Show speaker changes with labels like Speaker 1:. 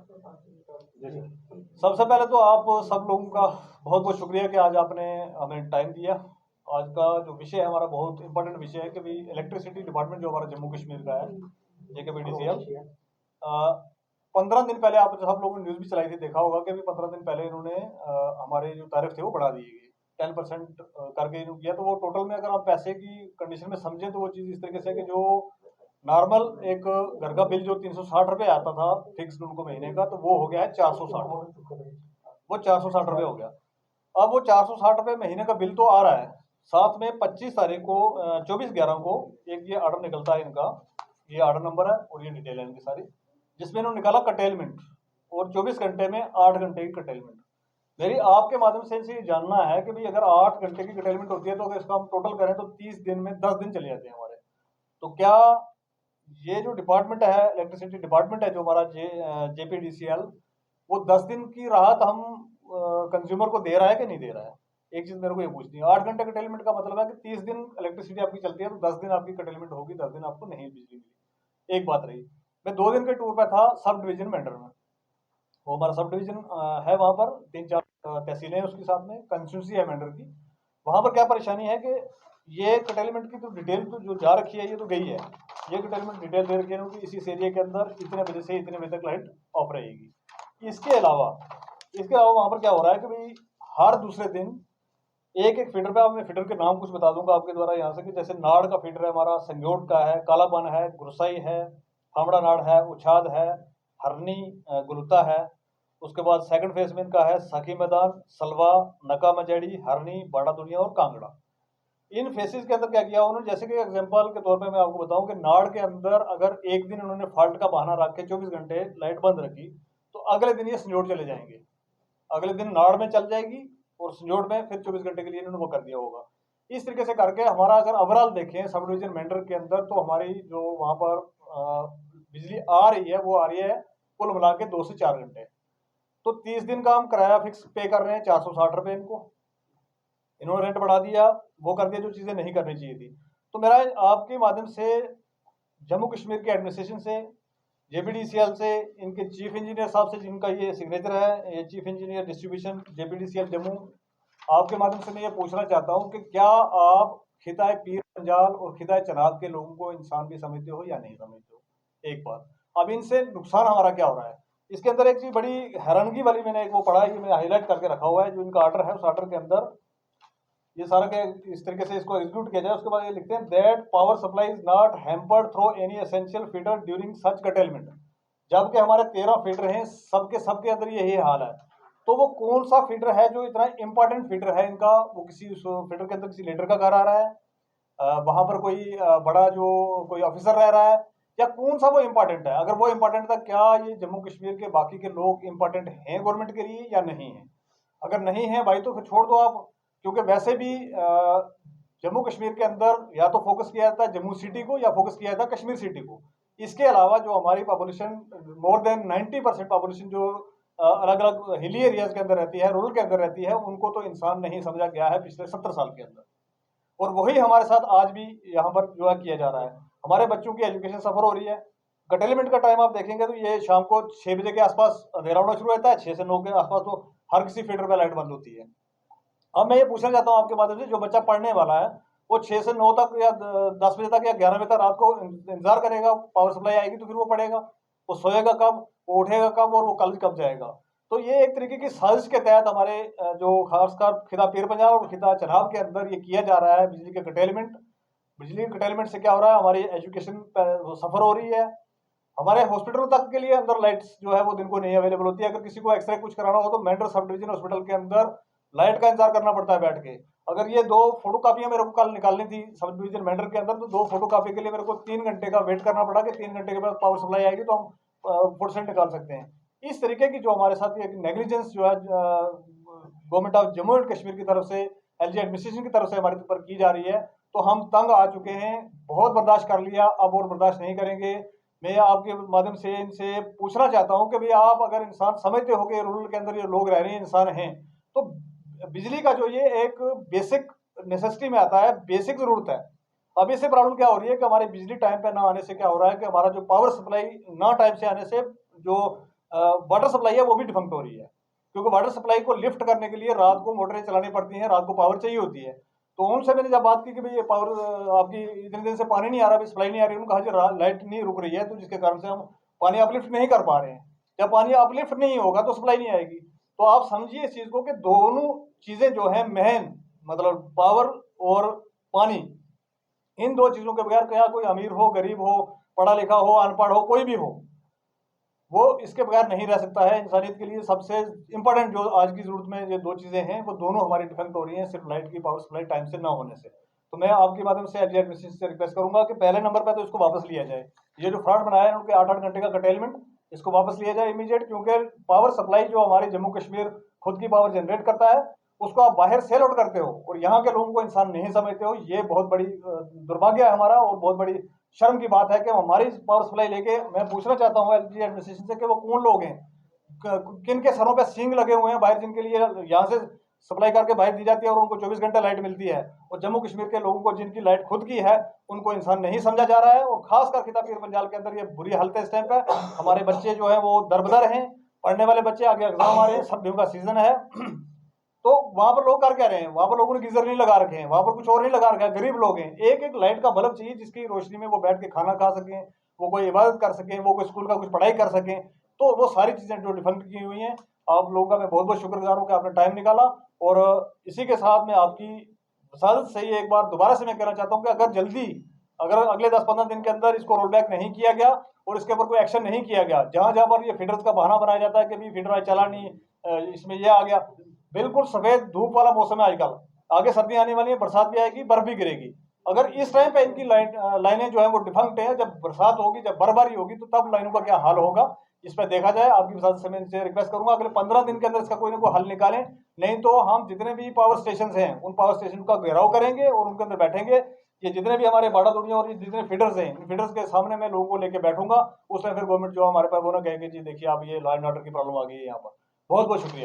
Speaker 1: जी sir. सबसे पहले तो आप सब लोगों का बहुत बहुत शुक्रिया कि आज आपने हमें टाइम दिया। आज का जो विषय है हमारा बहुत इंपॉर्टेंट विषय है कि भाई इलेक्ट्रिसिटी डिपार्टमेंट जो हमारा जम्मू कश्मीर का है, JKPDCL। 15 दिन पहले आप सब लोगों ने न्यूज़ भी चलाई थी, देखा होगा कि अभी 15 दिन पहले इन्होंने हमारे जो तारीफ थे वो बढ़ा दिए गए 10% करके इन्होंने किया। तो वो टोटल में अगर आप पैसे की कंडीशन में समझें तो वो चीज़ इस तरीके से है कि जो नॉर्मल एक घर का बिल जो 360 रुपये आता था फिक्स उनको महीने का, तो वो हो गया है 460। वो 460 रुपये हो गया। अब वो 460 रुपये महीने का बिल तो आ रहा है, साथ में 25 तारीख को 24/11 को एक ये ऑर्डर निकलता है इनका। ये ऑर्डर नंबर है और ये डिटेल है इनकी सारी, जिसमें इन्होंने निकाला कटेलमेंट, और 24 घंटे में 8 घंटे की कटेलमेंट। मेरी आपके माध्यम से इनसे ये जानना है कि भाई अगर 8 घंटे की कटेलमेंट होती है तो अगर इसका हम टोटल करें तो 30 दिन में 10 दिन चले जाते हैं हमारे। तो क्या ये जो डिपार्टमेंट है, इलेक्ट्रिसिटी डिपार्टमेंट है जो हमारा JPDCL, वो 10 दिन की राहत हम कंज्यूमर को दे रहा है कि नहीं दे रहा है? एक चीज मेरे को ये पूछनी है। 8 घंटे कटेलमेंट का मतलब है कि 30 दिन इलेक्ट्रिसिटी आपकी चलती है तो 10 दिन आपकी कटेलमेंट होगी, 10 दिन आपको नहीं बिजली मिली। एक बात रही। मैं 2 दिन के टूर पे था सब डिवीजन मेंढर में। वो हमारा सब डिवीजन है, वहां पर 3-4 तहसीलें हैं, उसके साथ में कंस्टिट्यूंसी है मेंढर की। वहां पर क्या परेशानी है कि ये कटेलमेंट की तो डिटेल तो जो जा रखी है ये तो गई है। ये कटेलमेंट डिटेल दे रखी है कि इसी एरिया के अंदर इतने बजे से इतने बजे तक लाइट ऑफ रहेगी। इसके अलावा वहां पर क्या हो रहा है कि भाई हर दूसरे दिन एक एक फीडर पे, आप मैं फीडर के नाम कुछ बता दूंगा आपके द्वारा यहाँ से, कि जैसे नाड़ का फीडर है हमारा, संगोट का है, कालापन है, गुरसाई है, फामड़ा नाड़ है, उछाद है, हरनी गुलता है। उसके बाद सेकंड फेज में इनका है सखी मैदान, सलवा, नका मजेड़ी, हरनी, बाड़ा दुनिया और कांगड़ा। इन फेसेस के अंदर क्या किया उन्होंने, जैसे कि एग्जांपल के तौर पे मैं आपको बताऊं कि नाड़ के अंदर अगर एक दिन उन्होंने फॉल्ट का बहाना रख के 24 घंटे लाइट बंद रखी, तो अगले दिन ये संजोट चले जाएंगे। अगले दिन नाड़ में चल जाएगी और संजोट में फिर 24 घंटे के लिए इन्होंने वो कर दिया होगा। इस तरीके से करके हमारा अगर ओवरऑल देखें सब डिवीजन मेंढर के अंदर, तो हमारी जो वहां पर बिजली आ रही है वो आ रही है कुल मिला के 2 से 4 घंटे। तो 30 दिन का हम किराया फिक्स पे कर रहे हैं 460 रुपये। इन्होंने रेंट बढ़ा दिया, वो कर दिया जो चीजें नहीं करनी चाहिए थी। तो मेरा आपके माध्यम से जम्मू कश्मीर के एडमिनिस्ट्रेशन से, JPDCL से, इनके चीफ इंजीनियर साहब से जिनका ये सिग्नेचर है, ये chief engineer distribution JPDCL Jammu, आपके माध्यम से मैं ये पूछना चाहता हूँ कि क्या आप खिताए पीर पंजाल और खिताए चनाब के लोगों को इंसान भी समझते हो या नहीं समझते हो? एक बात। अब इनसे नुकसान हमारा क्या हो रहा है, इसके अंदर एक चीज बड़ी हैरानगी वाली मैंने एक वो पढ़ा है, ये मैंने हाईलाइट करके रखा हुआ है, जो इनका ऑर्डर है उस ऑर्डर के अंदर ये सारा के इस तरीके से इसको एग्जीक्यूट किया जाए। उसके बाद ये लिखते हैं that power supply is not hampered through any essential feeder during such curtailment. जबकि हमारे 13 फीडर हैं, सबके अंदर यही हाल है। तो वो कौन सा फीडर है जो इतना इंपॉर्टेंट फीडर है इनका, वो किसी फीडर के अंदर किसी लीडर का घर आ रहा है, वहां पर कोई बड़ा जो कोई ऑफिसर रह रहा है, या कौन सा वो इंपॉर्टेंट है? अगर वो इंपॉर्टेंट था, क्या ये जम्मू कश्मीर के बाकी के लोग इंपॉर्टेंट हैं गवर्नमेंट के लिए या नहीं है? अगर नहीं है भाई तो फिर छोड़ दो आप, क्योंकि वैसे भी जम्मू कश्मीर के अंदर या तो फोकस किया जाता है जम्मू सिटी को या फोकस किया जाता है कश्मीर सिटी को। इसके अलावा जो हमारी पॉपुलेशन मोर देन 90% पॉपुलेशन जो अलग अलग हिली एरियाज के अंदर रहती है, रूरल के अंदर रहती है, उनको तो इंसान नहीं समझा गया है पिछले 70 साल के अंदर। और वही हमारे साथ आज भी यहाँ पर जो है किया जा रहा है। हमारे बच्चों की एजुकेशन सफर हो रही है। कटेलमेंट का टाइम आप देखेंगे तो ये शाम को 6 बजे के आसपास अंधेरा होना शुरू होता है, 6 से 9 के आसपास तो हर किसी फीडर पे लाइट बंद होती है। अब मैं ये पूछना चाहता हूँ आपके माध्यम से, जो बच्चा पढ़ने वाला है वो 6 से 9 तक या 10 बजे तक या 11 बजे तक रात को इंतजार करेगा, पावर सप्लाई आएगी तो फिर वो पढ़ेगा। वो सोएगा कब, वो उठेगा कब, और वो कॉलेज कब जाएगा? तो ये एक तरीके की साजिश के तहत हमारे जो खासकर खिता पीर पंजाल और खिता चनाब के अंदर ये किया जा रहा है बिजली के कटेलमेंट। बिजली के कटेलमेंट से क्या हो रहा है, हमारी एजुकेशन सफर हो रही है। हमारे हॉस्पिटलों तक के लिए अंदर लाइट्स जो है वो दिन को नहीं अवेलेबल होती है। अगर किसी को एक्सरे कुछ कराना हो तो मेंढर सब डिवीजन हॉस्पिटल के अंदर लाइट का इंतजार करना पड़ता है बैठ के। अगर ये 2 फोटो कापियां मेरे को कल निकालनी थी सब डिवीजन मेंढर के अंदर, तो 2 फोटो कापी के लिए मेरे को 3 घंटे का वेट करना पड़ा कि 3 घंटे के बाद पावर सप्लाई आएगी तो हम फुटसेंट निकाल सकते हैं। इस तरीके की जो हमारे साथ एक नेग्लिजेंस जो है government of Jammu and Kashmir की तरफ से, LG एडमिनिस्ट्रेशन की तरफ से हमारे ऊपर की जा रही है, तो हम तंग आ चुके हैं। बहुत बर्दाश्त कर लिया, अब और बर्दाश्त नहीं करेंगे। मैं आपके माध्यम से इनसे पूछना चाहता हूं कि भाई आप अगर इंसान समझते हो कि रूरल के अंदर ये लोग रह रहे हैं, इंसान हैं, तो बिजली का जो ये एक बेसिक नेसेसिटी में आता है, बेसिक जरूरत है। अब इससे प्रॉब्लम क्या हो रही है कि हमारी बिजली टाइम पे ना आने से क्या हो रहा है कि हमारा जो पावर सप्लाई ना टाइम से आने से जो वाटर सप्लाई है वो भी डिफंक्ट हो रही है, क्योंकि वाटर सप्लाई को लिफ्ट करने के लिए रात को मोटरें चलानी पड़ती हैं, रात को पावर चाहिए होती है। तो उनसे मैंने जब बात की कि भाई ये पावर आपकी इतने दिन से पानी नहीं आ रहा, सप्लाई नहीं आ रही, उन्होंने कहा जी लाइट नहीं रुक रही है, तो जिसके कारण से हम पानी अपलिफ्ट नहीं कर पा रहे हैं। जब पानी अपलिफ्ट नहीं होगा तो सप्लाई नहीं आएगी। तो आप समझिए इस चीज को कि दोनों चीजें जो है मेन, मतलब पावर और पानी, इन दो चीजों के बगैर क्या कोई अमीर हो, गरीब हो, पढ़ा लिखा हो, अनपढ़ हो, कोई भी हो, वो इसके बगैर नहीं रह सकता है। इंसानियत के लिए सबसे इंपॉर्टेंट जो आज की जरूरत में ये दो चीजें हैं, वो दोनों हमारी डिफेक्ट हो रही हैं सिर्फ लाइट की पावर सप्लाई टाइम से ना होने से। तो मैं आपके माध्यम से एग्जैक्ट मिनिस्ट्री से रिक्वेस्ट करूंगा कि पहले नंबर पर तो इसको वापस लिया जाए। ये जो फ्रॉड बनाया है उनके 8-8 घंटे का कटेलमेंट, इसको वापस लिया जाए इमीडिएट, क्योंकि पावर सप्लाई जो हमारे जम्मू कश्मीर खुद की पावर जनरेट करता है उसको आप बाहर सेल आउट करते हो और यहाँ के लोगों को इंसान नहीं समझते हो। ये बहुत बड़ी दुर्भाग्य है हमारा और बहुत बड़ी शर्म की बात है कि हमारी पावर सप्लाई लेके, मैं पूछना चाहता हूँ एलजी एडमिनिस्ट्रेशन से कि वो कौन लोग हैं, किन के सरों पे सींग लगे हुए हैं बाहर, जिनके लिए यहाँ से सप्लाई करके बाहर दी जाती है और उनको 24 घंटे लाइट मिलती है, और जम्मू कश्मीर के लोगों को जिनकी लाइट खुद की है उनको इंसान नहीं समझा जा रहा है। और खासकर खिताबी पंजाल के अंदर ये बुरी हालत है इस टाइम पे। हमारे बच्चे जो है वो दरबदर हैं, पढ़ने वाले बच्चे, आगे एग्जाम आ रहे हैं, सर्दियों का सीजन है। तो वहां पर लोग कर क्या रहे हैं, वहां पर लोगों ने गीजर नहीं लगा रखे हैं, वहां पर कुछ और नहीं लगा रखा है, गरीब लोग हैं। एक एक लाइट का बल्ब चाहिए जिसकी रोशनी में वो बैठ के खाना खा सकें, वो कोई इबादत कर सकें, वो कोई स्कूल का कुछ पढ़ाई कर सकें। तो वो सारी चीजें जो डिफेक्ट की हुई हैं, आप लोगों का मैं बहुत बहुत शुक्रगुजार हूँ कि आपने टाइम निकाला। और इसी के साथ मैं आपकी वसादत से ही एक बार दोबारा से मैं कहना चाहता हूँ कि अगर अगले 10-15 दिन के अंदर इसको रोल बैक नहीं किया गया और इसके ऊपर कोई एक्शन नहीं किया गया, जहां जहां पर ये फीडर्स का बहाना बनाया जाता है कि भी फीडर चला नहीं, इसमें ये आ गया, बिल्कुल सफेद धूप वाला मौसम है आजकल, आगे सर्दी आने वाली है, बरसात भी आएगी, बर्फ भी गिरेगी। अगर इस टाइम पे इनकी लाइनें जो है वो डिफंक्ट है, जब बरसात होगी, जब बर्फबारी होगी, तो तब लाइनों का क्या हाल होगा, इस पर देखा जाए। आपकी वसादत से मैं इनसे रिक्वेस्ट करूंगा अगले 15 दिन के अंदर इसका कोई ना कोई हल निकालें, नहीं तो हम जितने भी पावर स्टेशन हैं उन पावर स्टेशन का घेराव करेंगे और उनके अंदर बैठेंगे। ये जितने भी हमारे बाड़ा दुनिया और जितने फीडर्स हैं, इन फीडर्स के सामने मैं लोगों को लेकर बैठूंगा। उसमें फिर गवर्नमेंट जो हमारे पास वो ना कहेगी जी देखिए आप ये लॉ एंड ऑर्डर की प्रॉब्लम आ गई है यहाँ पर। बहुत बहुत शुक्रिया।